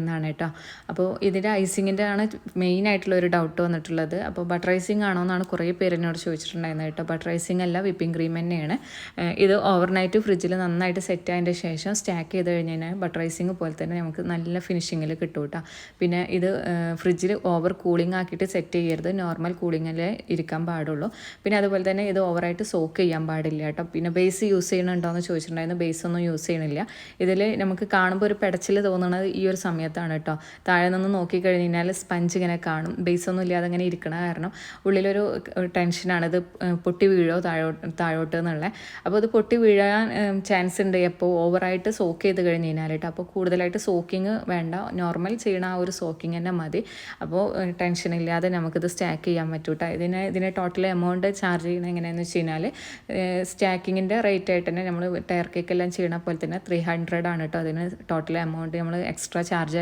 എന്നാണ് കേട്ടോ. അപ്പോൾ ഇതിൻ്റെ ഐസിങ്ങിൻ്റെ ആണ് മെയിനായിട്ടുള്ള ഒരു ഡൗട്ട് വന്നിട്ടുള്ളത്. അപ്പോൾ ബട്ടർ ഐസിങ് ആണോ എന്നാണ് കുറേ പേര് എന്നോട് ചോദിച്ചിട്ടുണ്ടായിരുന്നത് കേട്ടോ. ബട്ടർ ഐസിങ് അല്ല, വിപ്പിംഗ് ക്രീം തന്നെയാണ്. ഇത് ഓവർനൈറ്റ് ഫ്രിഡ്ജിൽ നന്നായിട്ട് സെറ്റ് ആയതിൻ്റെ ശേഷം സ്റ്റാക്ക് ചെയ്ത് കഴിഞ്ഞ് കഴിഞ്ഞാൽ ബട്ടർ ഐസിങ് പോലെ തന്നെ നമുക്ക് നല്ല ഫിനിഷിങ്ങിൽ കിട്ടും കേട്ടോ. പിന്നെ ഇത് ഫ്രിഡ്ജിൽ ഓവർ കൂളിംഗ് ആക്കിയിട്ട് സെറ്റ് ചെയ്യരുത്, നോർമൽ കൂളിങ്ങിലേ ഇരിക്കാൻ പാടുള്ളൂ. പിന്നെ അതുപോലെ തന്നെ ഇത് ഓവറായിട്ട് സോക്ക് ചെയ്യാൻ പാടില്ല കേട്ടോ. പിന്നെ ബേസ് യൂസ് ചെയ്യണുണ്ടോ എന്ന് ചോദിച്ചിട്ടുണ്ടായിരുന്നു. ബേസ് ഒന്നും യൂസ് ചെയ്യണില്ല. ഇതിൽ നമുക്ക് കാണുമ്പോൾ ഒരു പെടച്ചിൽ തോന്നുന്നത് ഈ ഒരു സമയത്താണ് കേട്ടോ. താഴെ നിന്ന് നോക്കിക്കഴിഞ്ഞ് കഴിഞ്ഞാൽ സ്പഞ്ച് ഇങ്ങനെ കാണും, ബേസ് ഒന്നും ഇല്ലാതെ ഇങ്ങനെ ഇരിക്കണ കാരണം ഉള്ളിലൊരു ടെൻഷനാണ് ഇത് പൊട്ടി വീഴോ താഴോട്ട് എന്നുള്ളത്. അപ്പോൾ ഇത് പൊട്ടി വീഴാൻ ചാൻസ് ഉണ്ട് എപ്പോൾ ഓവറായിട്ട് സോക്ക് ചെയ്ത് കഴിഞ്ഞ് കഴിഞ്ഞാൽ കേട്ടോ. അപ്പോൾ കൂടുതലായിട്ട് സോക്കിങ് വേണ്ട, നോർമൽ ചെയ്യണ ആ ഒരു സോക്കിങ് തന്നെ മതി. അപ്പോൾ ടെൻഷൻ ഇല്ലാതെ നമുക്കിത് സ്റ്റാക്ക് ചെയ്യാൻ പറ്റും കേട്ടോ. ഇതിന് ടോട്ടൽ എമൗണ്ട് ചാർജ് ചെയ്യുന്നത് എങ്ങനെയാണെന്ന് വെച്ച് കഴിഞ്ഞാൽ സ്റ്റാക്കിങ്ങിൻ്റെ റേറ്റ് ആയിട്ട് തന്നെ നമ്മൾ ടയർ കേക്ക് എല്ലാം ചെയ്യണ പോലെ തന്നെ 300 ആണ് കേട്ടോ അതിന് ടോട്ടൽ എമൗണ്ട് നമ്മൾ എക്സ്ട്രാ ചാർജ്